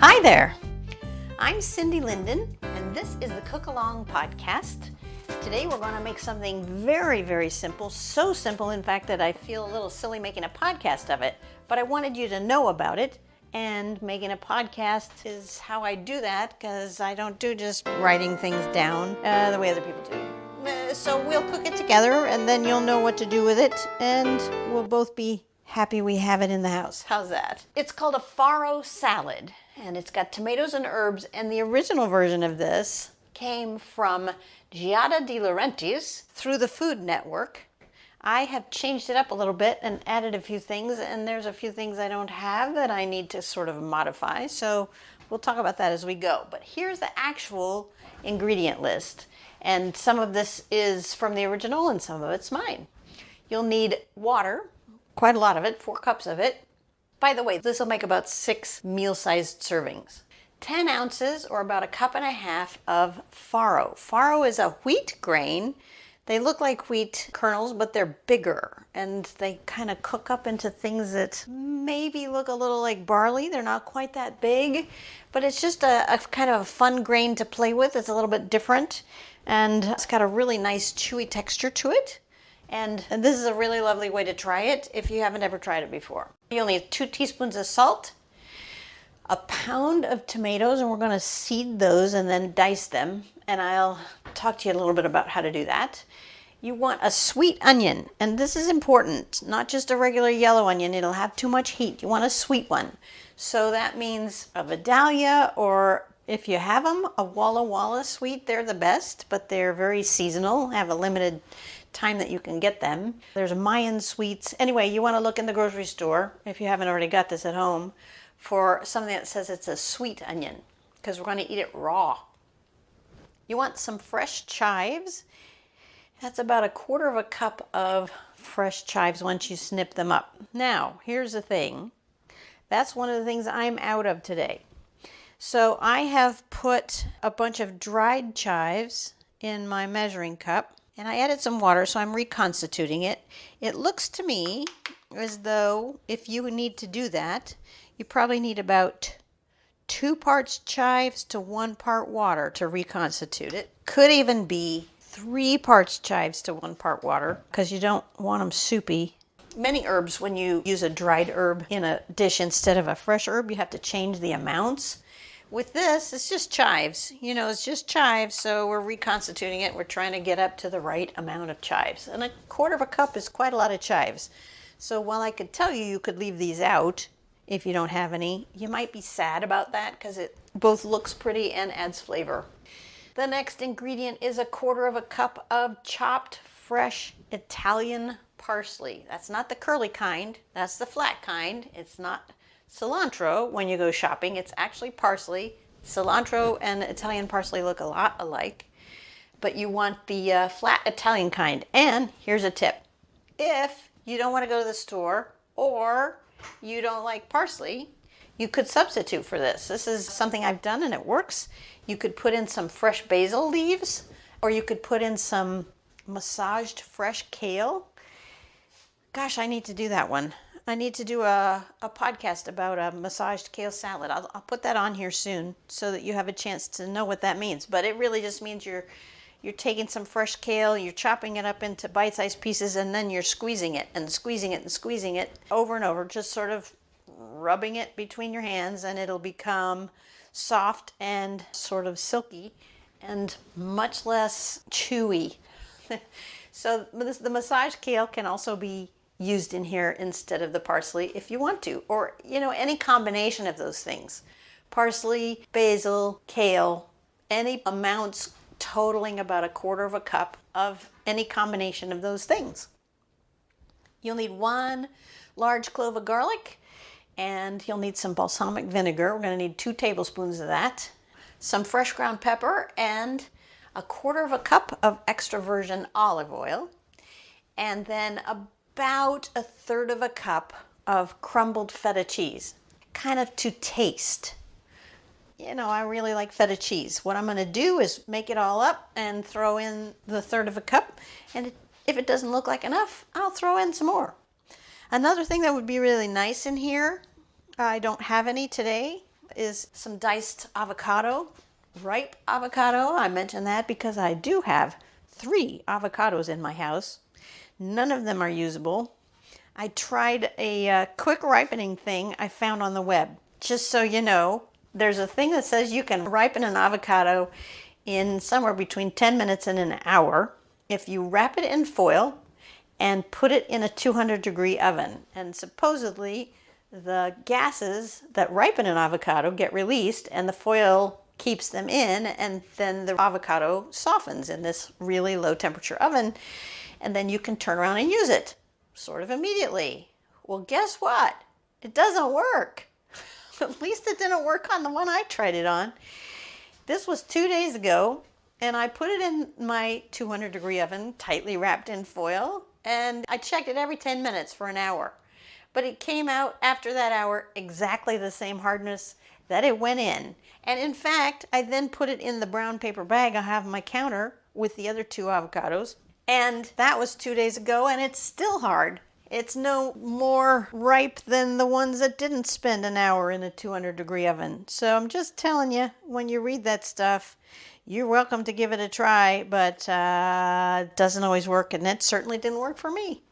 Hi there, I'm Cindy Linden, and this is the Cook Along podcast. Today we're going to make something very, very simple, so simple in fact that I feel a little silly making a podcast of it, but I wanted you to know about it, and making a podcast is how I do that because I don't do just writing things down the way other people do. So we'll cook it together and then you'll know what to do with it, and we'll both be happy we have it in the house. How's that? It's called a Farro salad, and it's got tomatoes and herbs, and the original version of this came from Giada de Laurentiis through the Food Network. I have changed it up a little bit and added a few things, and there's a few things I don't have that I need to sort of modify, so we'll talk about that as we go. But here's the actual ingredient list, and some of this is from the original and some of it's mine. You'll need water, quite a lot of it, 4 cups of it. By the way, this will make about 6 meal-sized servings. 10 ounces, or about 1.5 cups of farro. Farro is a wheat grain. They look like wheat kernels, but they're bigger, and they kind of cook up into things that maybe look a little like barley. They're not quite that big, but it's just a kind of a fun grain to play with. It's a little bit different, and it's got a really nice chewy texture to it. And this is a really lovely way to try it if you haven't ever tried it before. You'll need 2 teaspoons of salt, 1 pound of tomatoes, and we're going to seed those and then dice them, and I'll talk to you a little bit about how to do that. You want a sweet onion, and this is important, not just a regular yellow onion. It'll have too much heat. You want a sweet one. So that means a Vidalia, or if you have them, a Walla Walla sweet. They're the best, but they're very seasonal, have a limited time that you can get them. There's Mayan sweets. Anyway, you want to look in the grocery store, if you haven't already got this at home, for something that says it's a sweet onion, because we're going to eat it raw. You want some fresh chives. That's about 1/4 cup of fresh chives once you snip them up. Now, here's the thing. That's one of the things I'm out of today. So I have put a bunch of dried chives in my measuring cup, and I added some water, so I'm reconstituting it. It looks to me as though if you need to do that, you probably need about 2 parts chives to 1 part water to reconstitute it. Could even be 3 parts chives to 1 part water, because you don't want them soupy. Many herbs, when you use a dried herb in a dish instead of a fresh herb, you have to change the amounts. With this, it's just chives. You know, it's just chives, so we're reconstituting it. We're trying to get up to the right amount of chives. And 1/4 cup is quite a lot of chives. So while I could tell you you could leave these out if you don't have any, you might be sad about that because it both looks pretty and adds flavor. The next ingredient is 1/4 cup of chopped fresh Italian parsley. That's not the curly kind, that's the flat kind. It's not cilantro when you go shopping, it's actually parsley. Cilantro and Italian parsley look a lot alike, but you want the flat Italian kind. And here's a tip. If you don't want to go to the store, or you don't like parsley, you could substitute for this. This is something I've done and it works. You could put in some fresh basil leaves, or you could put in some massaged fresh kale. Gosh, I need to do that one. I need to do a podcast about a massaged kale salad. I'll put that on here soon so that you have a chance to know what that means. But it really just means you're taking some fresh kale, you're chopping it up into bite-sized pieces, and then you're squeezing it and squeezing it and squeezing it over and over, just sort of rubbing it between your hands, and it'll become soft and sort of silky and much less chewy. So the massaged kale can also be used in here instead of the parsley if you want to, or any combination of those things. Parsley, basil, kale, any amounts totaling about 1/4 cup of any combination of those things. You'll need 1 large clove of garlic, and you'll need some balsamic vinegar. We're going to need 2 tablespoons of that, some fresh ground pepper, and 1/4 cup of extra virgin olive oil, and then about 1/3 cup of crumbled feta cheese, kind of to taste. I really like feta cheese. What I'm going to do is make it all up and throw in the 1/3 cup, and if it doesn't look like enough, I'll throw in some more. Another thing that would be really nice in here, I don't have any today, is some diced avocado, ripe avocado. I mention that because I do have 3 avocados in my house. None of them are usable. I tried a quick ripening thing I found on the web. Just so you know, there's a thing that says you can ripen an avocado in somewhere between 10 minutes and an hour if you wrap it in foil and put it in a 200-degree oven. And supposedly the gases that ripen an avocado get released and the foil keeps them in, and then the avocado softens in this really low temperature oven, and then you can turn around and use it sort of immediately. Well, guess what? It doesn't work. At least it didn't work on the one I tried it on. This was 2 days ago, and I put it in my 200-degree oven, tightly wrapped in foil, and I checked it every 10 minutes for an hour. But it came out after that hour exactly the same hardness that it went in. And in fact, I then put it in the brown paper bag I have on my counter with the other 2 avocados. And that was 2 days ago, and it's still hard. It's no more ripe than the ones that didn't spend an hour in a 200-degree oven. So I'm just telling you, when you read that stuff, you're welcome to give it a try, but it doesn't always work, and it certainly didn't work for me.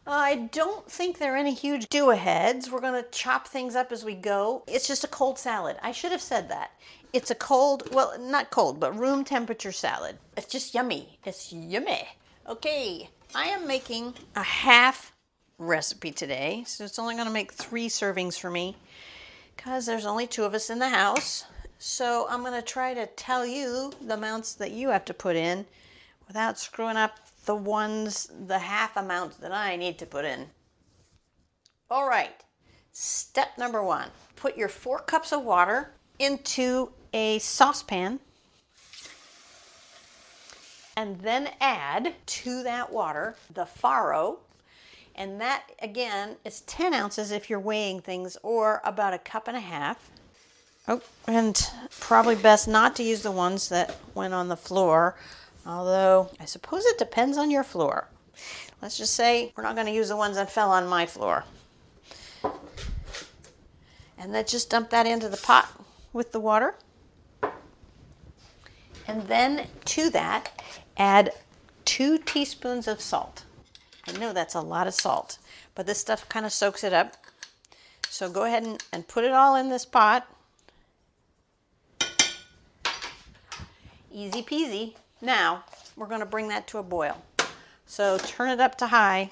I don't think there are any huge do-aheads. We're going to chop things up as we go. It's just a cold salad. I should have said that. It's a cold, well, not cold, but room temperature salad. It's just yummy. It's yummy. Okay, I am making a half recipe today, so it's only going to make 3 servings for me because there's only 2 of us in the house. So I'm going to try to tell you the amounts that you have to put in without screwing up the half amount that I need to put in. All right, step number 1. Put your 4 cups of water into a saucepan and then add to that water the farro, and that again is 10 ounces if you're weighing things, or about 1.5 cups. Oh, and probably best not to use the ones that went on the floor, although I suppose it depends on your floor. Let's just say we're not going to use the ones that fell on my floor. And then just dump that into the pot with the water. And then to that, add 2 teaspoons of salt. I know that's a lot of salt, but this stuff kind of soaks it up. So go ahead and put it all in this pot. Easy peasy. Now, we're going to bring that to a boil. So turn it up to high.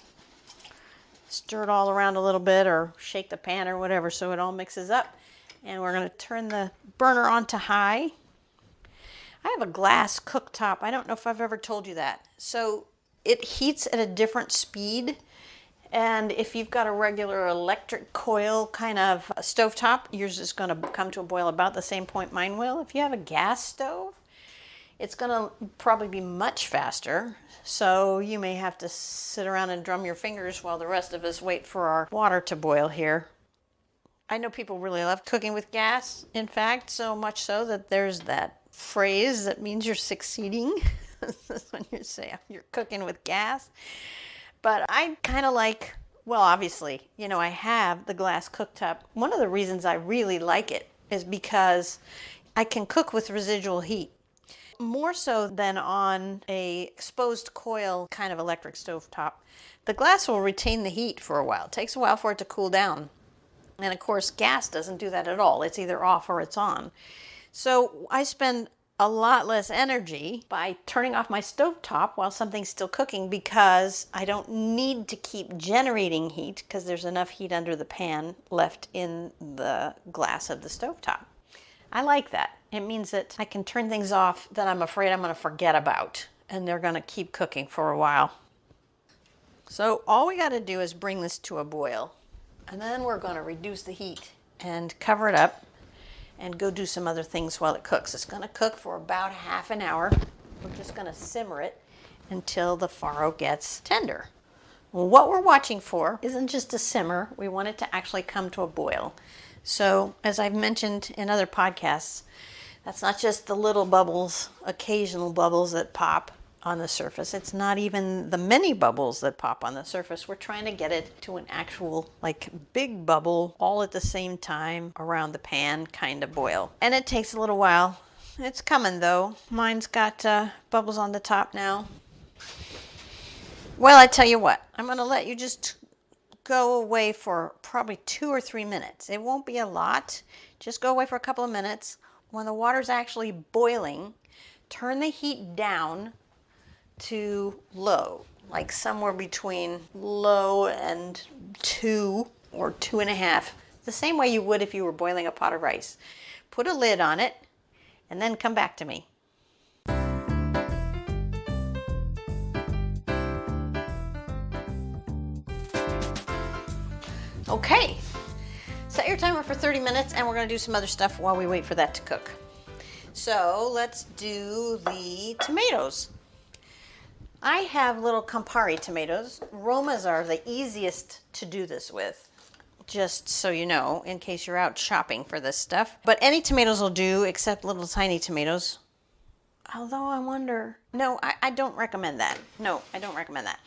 Stir it all around a little bit, or shake the pan or whatever so it all mixes up. And we're going to turn the burner on to high. I have a glass cooktop. I don't know if I've ever told you that. So it heats at a different speed. And if you've got a regular electric coil kind of stovetop, yours is going to come to a boil about the same point mine will. If you have a gas stove, it's going to probably be much faster. So you may have to sit around and drum your fingers while the rest of us wait for our water to boil here. I know people really love cooking with gas. In fact, so much so that there's that phrase that means you're succeeding. When you say you're cooking with gas. But I kind of like, well, obviously, I have the glass cooktop. One of the reasons I really like it is because I can cook with residual heat. More so than on a exposed coil kind of electric stovetop. The glass will retain the heat for a while. It takes a while for it to cool down. And of course, gas doesn't do that at all. It's either off or it's on. So I spend a lot less energy by turning off my stovetop while something's still cooking, because I don't need to keep generating heat because there's enough heat under the pan left in the glass of the stovetop. I like that. It means that I can turn things off that I'm afraid I'm going to forget about, and they're going to keep cooking for a while. So all we got to do is bring this to a boil, and then we're going to reduce the heat and cover it up and go do some other things while it cooks. It's going to cook for about half an hour. We're just going to simmer it until the farro gets tender. Well, what we're watching for isn't just a simmer. We want it to actually come to a boil. So, as I've mentioned in other podcasts, that's not just the little bubbles, occasional bubbles that pop. on the surface. It's not even the mini bubbles that pop on the surface. We're trying to get it to an actual like big bubble all at the same time around the pan kind of boil. And it takes a little while. It's coming though. Mine's got bubbles on the top now. Well, I tell you what, I'm going to let you just go away for probably 2 or 3 minutes. It won't be a lot. Just go away for a couple of minutes. When the water's actually boiling, turn the heat down to low, like somewhere between low and 2 or 2.5, the same way you would if you were boiling a pot of rice. Put a lid on it and then come back to me. Okay, set your timer for 30 minutes and we're going to do some other stuff while we wait for that to cook. So let's do the tomatoes. I have little Campari tomatoes. Romas are the easiest to do this with, just so you know, in case you're out shopping for this stuff. But any tomatoes will do except little tiny tomatoes. Although I wonder, no, I don't recommend that. No, I don't recommend that.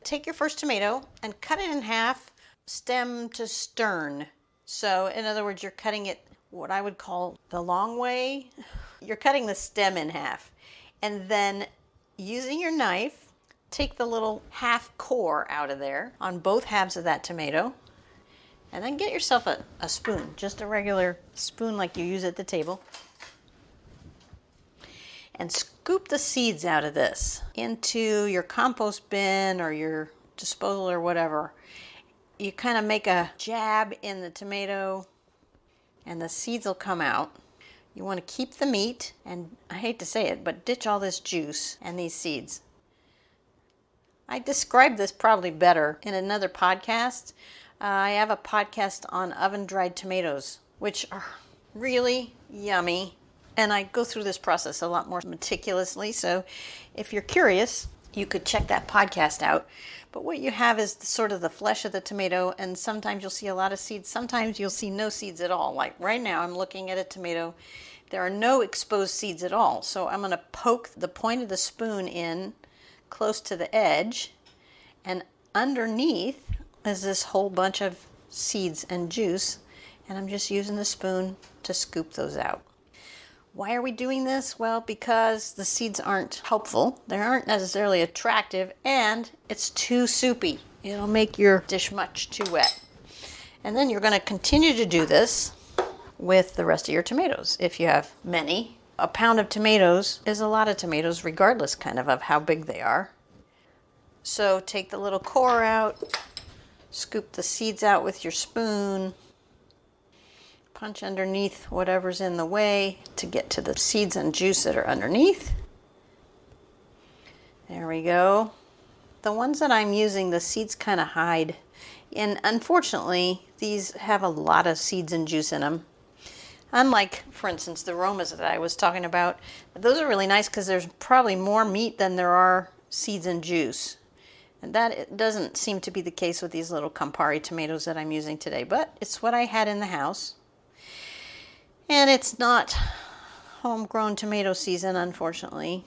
Take your first tomato and cut it in half, stem to stern. So in other words, you're cutting it what I would call the long way. You're cutting the stem in half. And then using your knife, take the little half core out of there on both halves of that tomato. And then get yourself a spoon, just a regular spoon like you use at the table. And scoop the seeds out of this into your compost bin or your disposal or whatever. You kind of make a jab in the tomato and the seeds will come out. You want to keep the meat, and I hate to say it, but ditch all this juice and these seeds. I described this probably better in another podcast. I have a podcast on oven-dried tomatoes, which are really yummy. And I go through this process a lot more meticulously. So if you're curious, you could check that podcast out. But what you have is sort of the flesh of the tomato, and sometimes you'll see a lot of seeds. Sometimes you'll see no seeds at all. Like right now, I'm looking at a tomato. There are no exposed seeds at all. So I'm going to poke the point of the spoon in close to the edge, and underneath is this whole bunch of seeds and juice, and I'm just using the spoon to scoop those out. Why are we doing this? Well, because the seeds aren't helpful. They aren't necessarily attractive, and it's too soupy. It'll make your dish much too wet. And then you're going to continue to do this with the rest of your tomatoes, if you have many. A pound of tomatoes is a lot of tomatoes, regardless kind of how big they are. So take the little core out, scoop the seeds out with your spoon, punch underneath whatever's in the way to get to the seeds and juice that are underneath. There we go. The ones that I'm using, the seeds kind of hide. And unfortunately, these have a lot of seeds and juice in them. Unlike, for instance, the Romas that I was talking about. Those are really nice because there's probably more meat than there are seeds and juice. And that doesn't seem to be the case with these little Campari tomatoes that I'm using today. But it's what I had in the house. And it's not homegrown tomato season, unfortunately.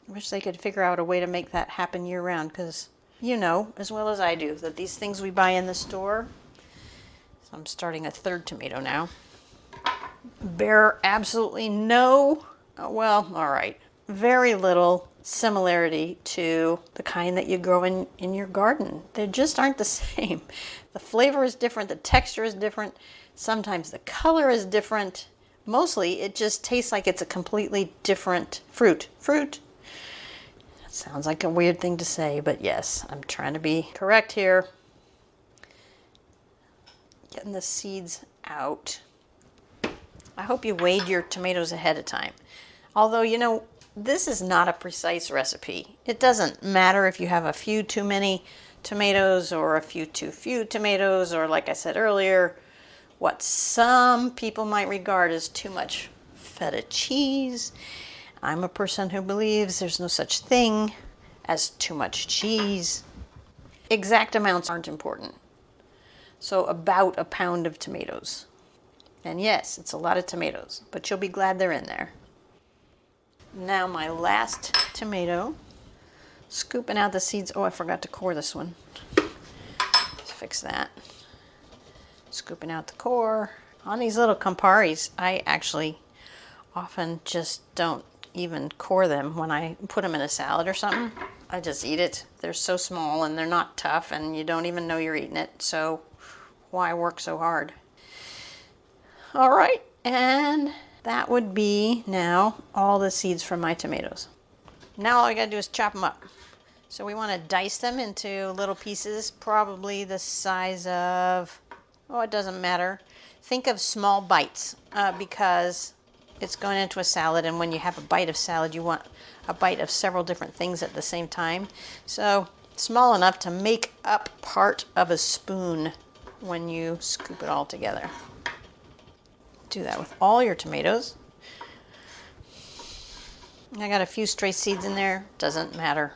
I wish they could figure out a way to make that happen year-round, because you know as well as I do that these things we buy in the store, so I'm starting a third tomato now, bear absolutely no, well, all right, very little similarity to the kind that you grow in your garden. They just aren't the same. The flavor is different, the texture is different, sometimes the color is different. Mostly it just tastes like it's a completely different fruit. Fruit. That sounds like a weird thing to say, but yes, I'm trying to be correct here. Getting the seeds out. I hope you weighed your tomatoes ahead of time. Although, you know, this is not a precise recipe. It doesn't matter if you have a few too many tomatoes or a few too few tomatoes, or like I said earlier, what some people might regard as too much feta cheese. I'm a person who believes there's no such thing as too much cheese. Exact amounts aren't important. So about a pound of tomatoes. And yes, it's a lot of tomatoes, but you'll be glad they're in there. Now my last tomato, Scooping out the seeds. Oh, I forgot to core this one. Let's fix that. Scooping out the core. On these little Camparis, I actually often just don't even core them when I put them in a salad or something. I just eat it. They're so small and they're not tough and you don't even know you're eating it. So why work so hard? All right, and that would be now all the seeds from my tomatoes. Now all I gotta do is chop them up. So we wanna dice them into little pieces, probably the size of, oh, it doesn't matter. Think of small bites because it's going into a salad, and when you have a bite of salad, you want a bite of several different things at the same time. So small enough to make up part of a spoon when you scoop it all together. Do that with all your tomatoes. I got a few stray seeds in there, doesn't matter.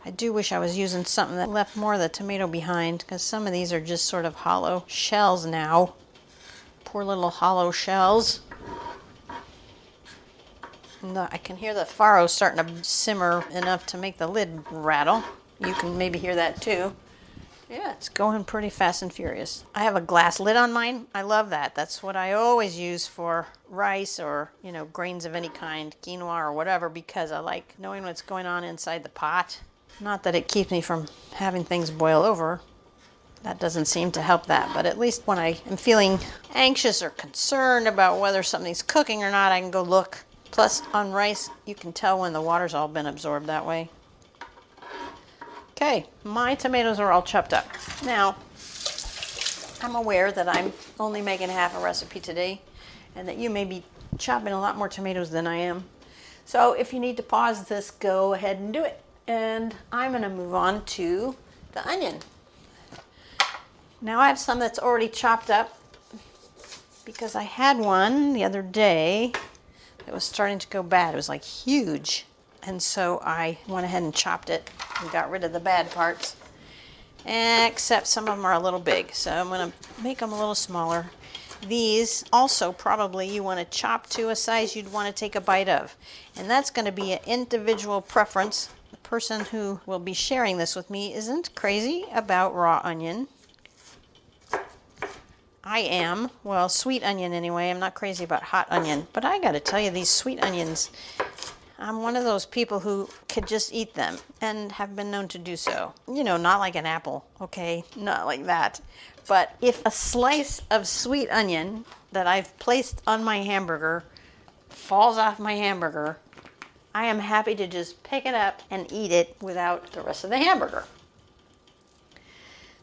I do wish I was using something that left more of the tomato behind, because some of these are just sort of hollow shells now. Poor little hollow shells. And I can hear the farro starting to simmer enough to make the lid rattle. You can maybe hear that too. Yeah, it's going pretty fast and furious. I have a glass lid on mine. I love that. That's what I always use for rice or, grains of any kind, quinoa or whatever, because I like knowing what's going on inside the pot. Not that it keeps me from having things boil over. That doesn't seem to help that, but at least when I am feeling anxious or concerned about whether something's cooking or not, I can go look. Plus, on rice, you can tell when the water's all been absorbed that way. Okay, my tomatoes are all chopped up. Now, I'm aware that I'm only making half a recipe today and that you may be chopping a lot more tomatoes than I am. So if you need to pause this, go ahead and do it. And I'm going to move on to the onion. Now I have some that's already chopped up because I had one the other day that was starting to go bad. It was like huge. And so I went ahead and chopped it and got rid of the bad parts. Except some of them are a little big. So I'm going to make them a little smaller. These also probably you want to chop to a size you'd want to take a bite of. And that's going to be an individual preference. The person who will be sharing this with me isn't crazy about raw onion. I am. Well, sweet onion anyway. I'm not crazy about hot onion. But I got to tell you, these sweet onions, I'm one of those people who could just eat them and have been known to do so. Not like an apple, okay? Not like that. But if a slice of sweet onion that I've placed on my hamburger falls off my hamburger, I am happy to just pick it up and eat it without the rest of the hamburger.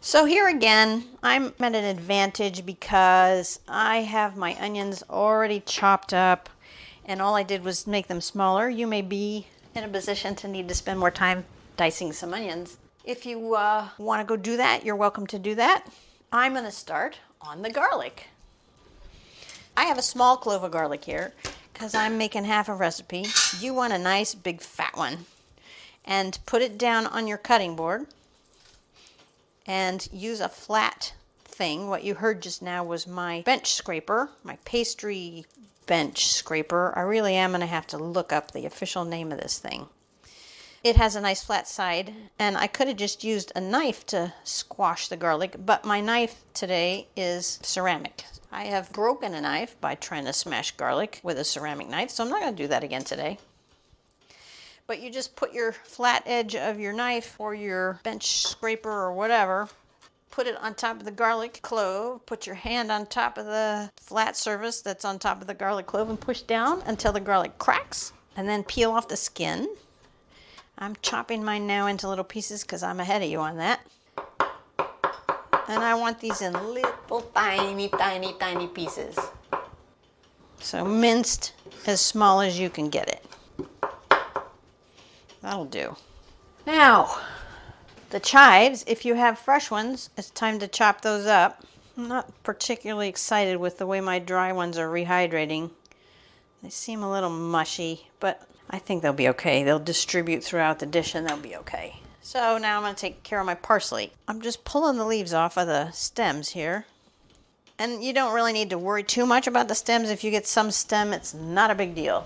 So here again, I'm at an advantage because I have my onions already chopped up and all I did was make them smaller. You may be in a position to need to spend more time dicing some onions. If you want to go do that, you're welcome to do that. I'm going to start on the garlic. I have a small clove of garlic here because I'm making half a recipe. You want a nice big fat one. And put it down on your cutting board and use a flat thing. What you heard just now was my bench scraper, my pastry bench scraper. I really am going to have to look up the official name of this thing. It has a nice flat side, and I could have just used a knife to squash the garlic, but my knife today is ceramic. I have broken a knife by trying to smash garlic with a ceramic knife, so I'm not going to do that again today. But you just put your flat edge of your knife or your bench scraper or whatever, put it on top of the garlic clove, put your hand on top of the flat surface that's on top of the garlic clove and push down until the garlic cracks, and then peel off the skin. I'm chopping mine now into little pieces because I'm ahead of you on that. And I want these in little tiny, tiny, tiny pieces. So minced as small as you can get it. That'll do. Now, the chives, if you have fresh ones, it's time to chop those up. I'm not particularly excited with the way my dry ones are rehydrating. They seem a little mushy, but I think they'll be okay. They'll distribute throughout the dish and they'll be okay. So now I'm going to take care of my parsley. I'm just pulling the leaves off of the stems here. And you don't really need to worry too much about the stems. If you get some stem, it's not a big deal.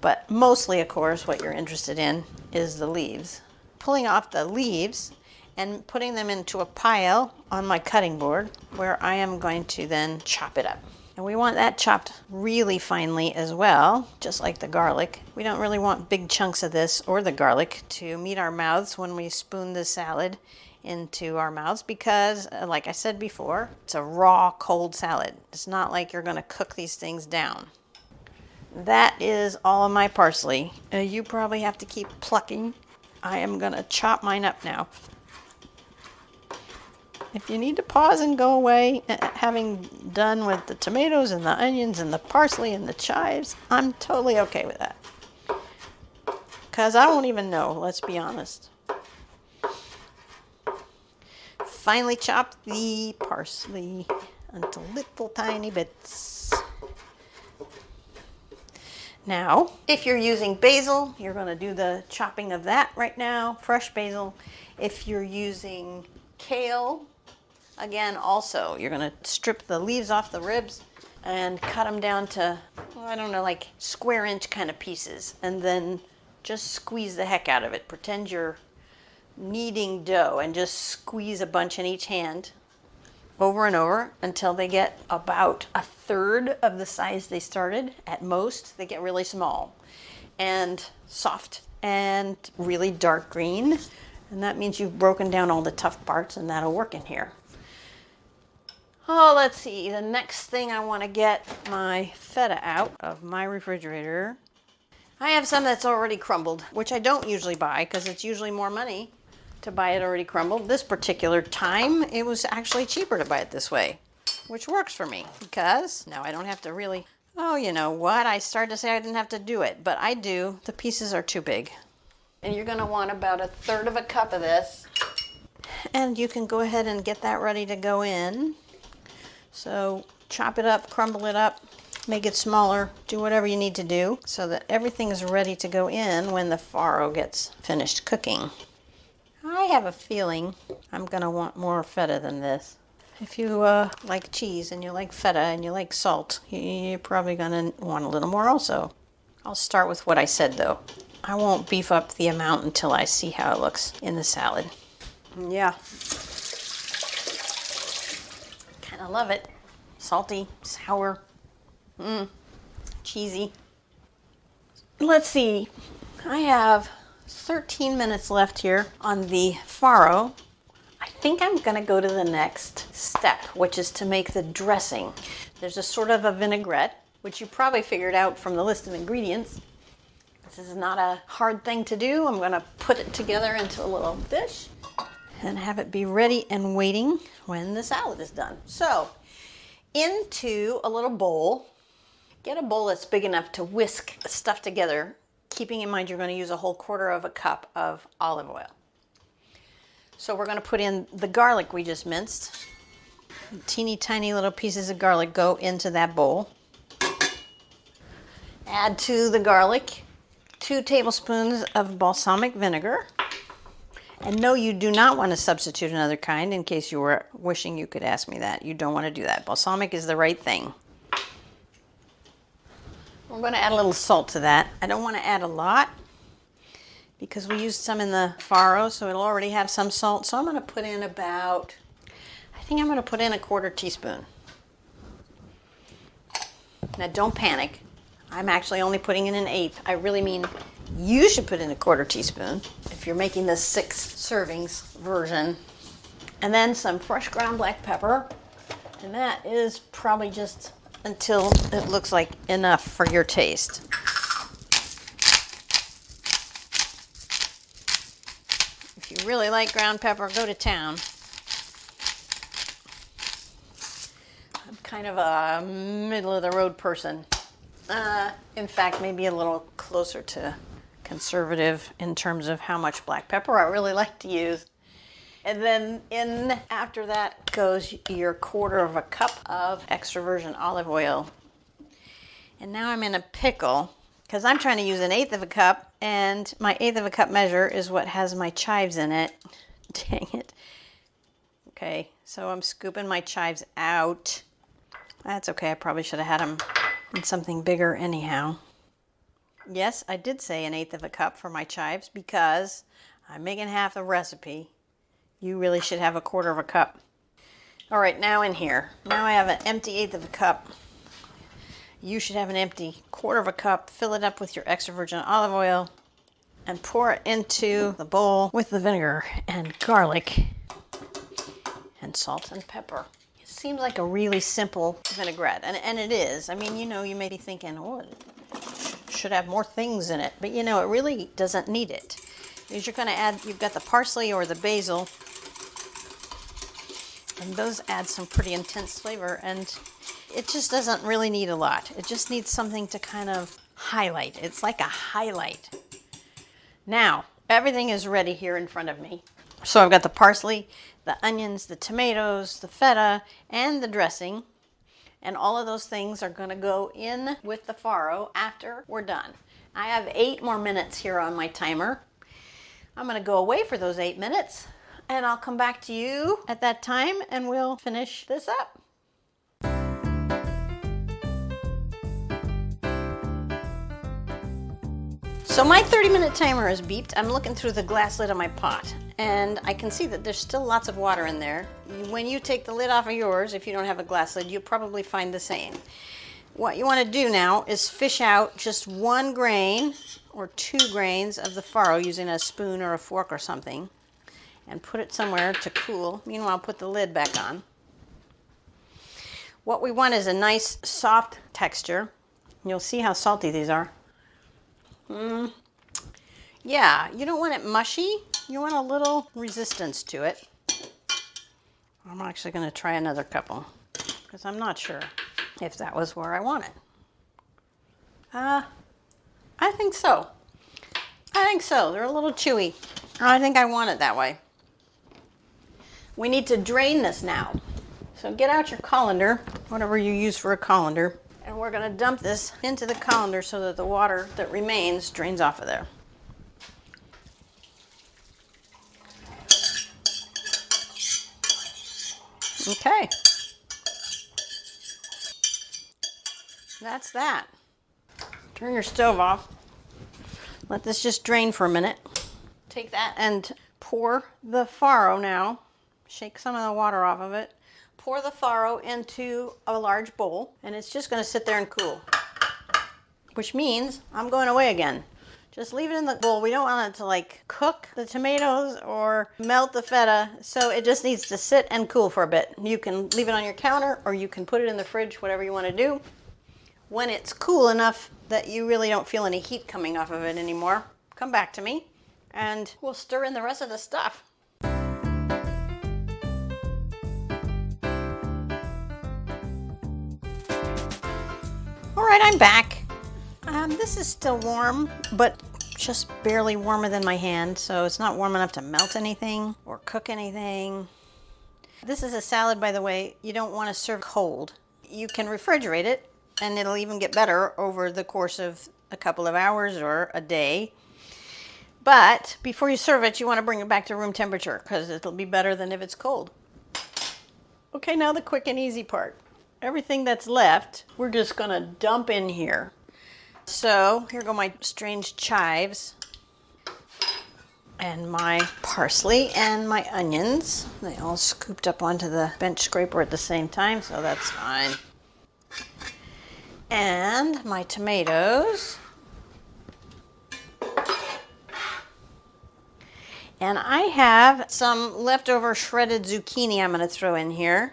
But mostly, of course, what you're interested in is the leaves. Pulling off the leaves and putting them into a pile on my cutting board where I am going to then chop it up. And we want that chopped really finely as well, just like the garlic. We don't really want big chunks of this or the garlic to meet our mouths when we spoon the salad into our mouths because, like I said before, it's a raw, cold salad. It's not like you're going to cook these things down. That is all of my parsley. You probably have to keep plucking. I am going to chop mine up now. If you need to pause and go away, having done with the tomatoes and the onions and the parsley and the chives, I'm totally okay with that. Because I won't even know, let's be honest. Finely chop the parsley into little tiny bits. Now, if you're using basil, you're going to do the chopping of that right now, fresh basil. If you're using kale, again, also, you're going to strip the leaves off the ribs and cut them down to, I don't know, like square inch kind of pieces. And then just squeeze the heck out of it. Pretend you're kneading dough and just squeeze a bunch in each hand over and over until they get about a third of the size they started. At most, they get really small and soft and really dark green. And that means you've broken down all the tough parts, and that'll work in here. Oh, let's see. The next thing, I want to get my feta out of my refrigerator. I have some that's already crumbled, which I don't usually buy because it's usually more money to buy it already crumbled. This particular time, it was actually cheaper to buy it this way, which works for me because now I don't have to really, oh, you know what? I started to say I didn't have to do it, but I do. The pieces are too big. And you're going to want about a third of a cup of this. And you can go ahead and get that ready to go in. So chop it up, crumble it up, make it smaller, do whatever you need to do so that everything is ready to go in when the farro gets finished cooking. I have a feeling I'm going to want more feta than this. If you like cheese and you like feta and you like salt, you're probably going to want a little more also. I'll start with what I said though. I won't beef up the amount until I see how it looks in the salad. Yeah. Kind of love it. Salty, sour, cheesy. Let's see. I have 13 minutes left here on the farro. I think I'm going to go to the next step, which is to make the dressing. There's a sort of a vinaigrette, which you probably figured out from the list of ingredients. This is not a hard thing to do. I'm going to put it together into a little dish and have it be ready and waiting when the salad is done. So, into a little bowl. Get a bowl that's big enough to whisk stuff together, keeping in mind you're going to use a whole quarter of a cup of olive oil. So we're going to put in the garlic we just minced. Teeny tiny little pieces of garlic go into that bowl. Add to the garlic 2 tablespoons of balsamic vinegar. And no, you do not want to substitute another kind, in case you were wishing you could ask me that. You don't want to do that. Balsamic is the right thing. We're going to add a little salt to that. I don't want to add a lot because we used some in the farro, so it'll already have some salt. So I'm going to put in about, I think I'm going to put in a 1/4 teaspoon. Now don't panic. I'm actually only putting in 1/8. I really mean you should put in a 1/4 teaspoon if you're making the 6 servings version. And then some fresh ground black pepper. And that is probably just until it looks like enough for your taste. If you really like ground pepper, go to town. I'm kind of a middle of the road person. In fact, maybe a little closer to conservative in terms of how much black pepper I really like to use. And then after that goes your 1/4 cup of extra virgin olive oil. And now I'm in a pickle because I'm trying to use 1/8 cup, and my 1/8 cup measure is what has my chives in it. Dang it. Okay, so I'm scooping my chives out. That's okay, I probably should have had them in something bigger anyhow. Yes, I did say 1/8 of a cup for my chives because I'm making half the recipe. You really should have 1/4 of a cup. All right, now in here. Now I have an empty 1/8 of a cup. You should have an empty 1/4 of a cup. Fill it up with your extra virgin olive oil and pour it into the bowl with the vinegar and garlic and salt and pepper. It seems like a really simple vinaigrette, and it is. I mean, you may be thinking, oh, it should have more things in it, but it really doesn't need it. Because you're going to add, you've got the parsley or the basil, and those add some pretty intense flavor, and it just doesn't really need a lot. It just needs something to kind of highlight. It's like a highlight. Now, everything is ready here in front of me. So I've got the parsley, the onions, the tomatoes, the feta, and the dressing. And all of those things are going to go in with the farro after we're done. I have 8 more minutes here on my timer. I'm going to go away for those 8 minutes, and I'll come back to you at that time, and we'll finish this up. So my 30-minute timer is beeped. I'm looking through the glass lid of my pot, and I can see that there's still lots of water in there. When you take the lid off of yours, if you don't have a glass lid, you'll probably find the same. What you want to do now is fish out just 1 grain or 2 grains of the farro using a spoon or a fork or something, and put it somewhere to cool. Meanwhile, put the lid back on. What we want is a nice soft texture. You'll see how salty these are. Yeah, you don't want it mushy. You want a little resistance to it. I'm actually going to try another couple because I'm not sure if that was where I want it. I think so. They're a little chewy. I think I want it that way. We need to drain this now. So get out your colander, whatever you use for a colander. And we're going to dump this into the colander so that the water that remains drains off of there. Okay. That's that. Turn your stove off. Let this just drain for a minute. Take that and pour the farro now. Shake some of the water off of it. Pour the farro into a large bowl, and it's just going to sit there and cool. Which means I'm going away again. Just leave it in the bowl. We don't want it to cook the tomatoes or melt the feta, so it just needs to sit and cool for a bit. You can leave it on your counter, or you can put it in the fridge, whatever you want to do. When it's cool enough that you really don't feel any heat coming off of it anymore, come back to me, and we'll stir in the rest of the stuff. All right, I'm back. This is still warm, but just barely warmer than my hand, so it's not warm enough to melt anything or cook anything. This is a salad, by the way, you don't want to serve cold. You can refrigerate it, and it'll even get better over the course of a couple of hours or a day. But before you serve it, you want to bring it back to room temperature because it'll be better than if it's cold. Okay, now the quick and easy part. Everything that's left, we're just going to dump in here. So here go my strange chives and my parsley and my onions. They all scooped up onto the bench scraper at the same time, so that's fine. And my tomatoes. And I have some leftover shredded zucchini I'm going to throw in here.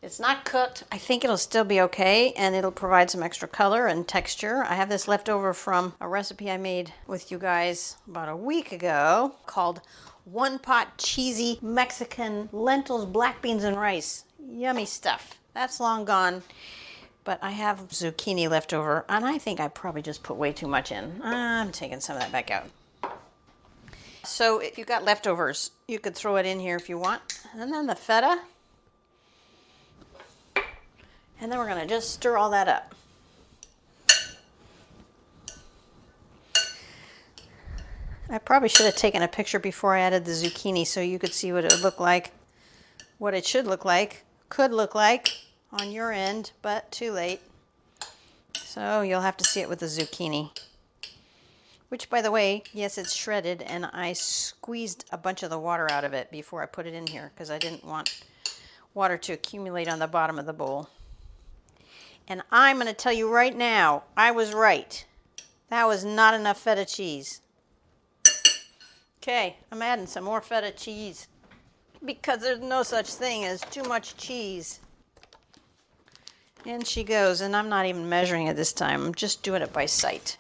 It's not cooked. I think it'll still be okay, and it'll provide some extra color and texture. I have this left over from a recipe I made with you guys about a week ago called One Pot Cheesy Mexican Lentils, Black Beans, and Rice. Yummy stuff. That's long gone, but I have zucchini left over, and I think I probably just put way too much in. I'm taking some of that back out. So if you've got leftovers, you could throw it in here if you want. And then the feta. And then we're going to just stir all that up. I probably should have taken a picture before I added the zucchini so you could see what it would look like, what it should look like, could look like on your end, but too late. So you'll have to see it with the zucchini. which, by the way, yes, it's shredded, and I squeezed a bunch of the water out of it before I put it in here because I didn't want water to accumulate on the bottom of the bowl. And I'm going to tell you right now, I was right. That was not enough feta cheese. Okay, I'm adding some more feta cheese because there's no such thing as too much cheese. In she goes, and I'm not even measuring it this time. I'm just doing it by sight.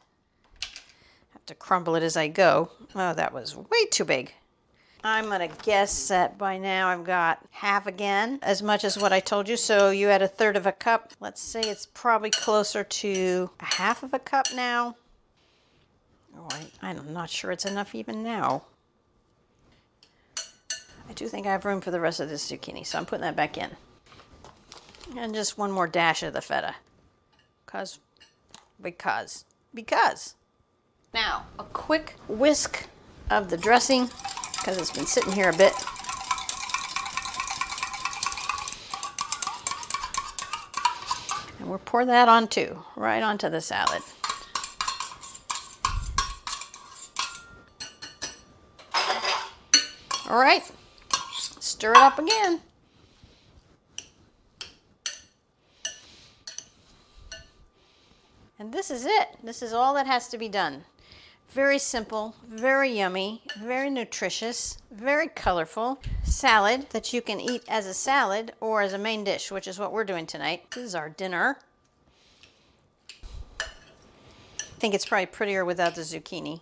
Have to crumble it as I go. Oh, that was way too big. I'm going to guess that by now I've got half again, as much as what I told you. So you add 1/3 of a cup. Let's say it's probably closer to 1/2 of a cup now. Oh, I'm not sure it's enough even now. I do think I have room for the rest of this zucchini, so I'm putting that back in. And just one more dash of the feta. Because. Now, a quick whisk of the dressing, because it's been sitting here a bit. And we'll pour that on too, right onto the salad. All right, stir it up again. And this is it. This is all that has to be done. Very simple, very yummy, very nutritious, very colorful salad that you can eat as a salad or as a main dish, which is what we're doing tonight. This is our dinner. I think it's probably prettier without the zucchini.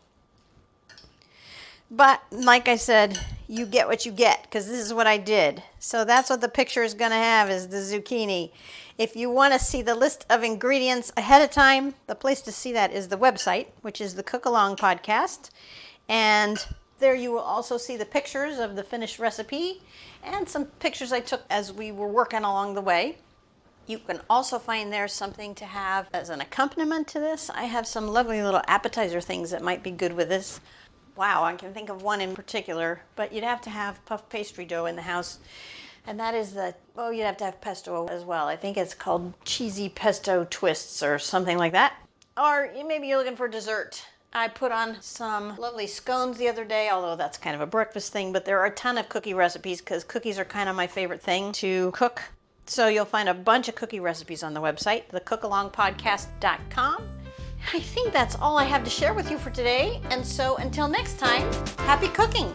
But like I said, you get what you get because this is what I did. So that's what the picture is going to have, is the zucchini. If you want to see the list of ingredients ahead of time, the place to see that is the website, which is the Cook Along Podcast. And there you will also see the pictures of the finished recipe and some pictures I took as we were working along the way. You can also find there something to have as an accompaniment to this. I have some lovely little appetizer things that might be good with this. Wow, I can think of one in particular, but you'd have to have puff pastry dough in the house. And that is you'd have to have pesto as well. I think it's called cheesy pesto twists or something like that. Or maybe you're looking for dessert. I put on some lovely scones the other day, although that's kind of a breakfast thing, but there are a ton of cookie recipes because cookies are kind of my favorite thing to cook. So you'll find a bunch of cookie recipes on the website, thecookalongpodcast.com. I think that's all I have to share with you for today. And so until next time, happy cooking!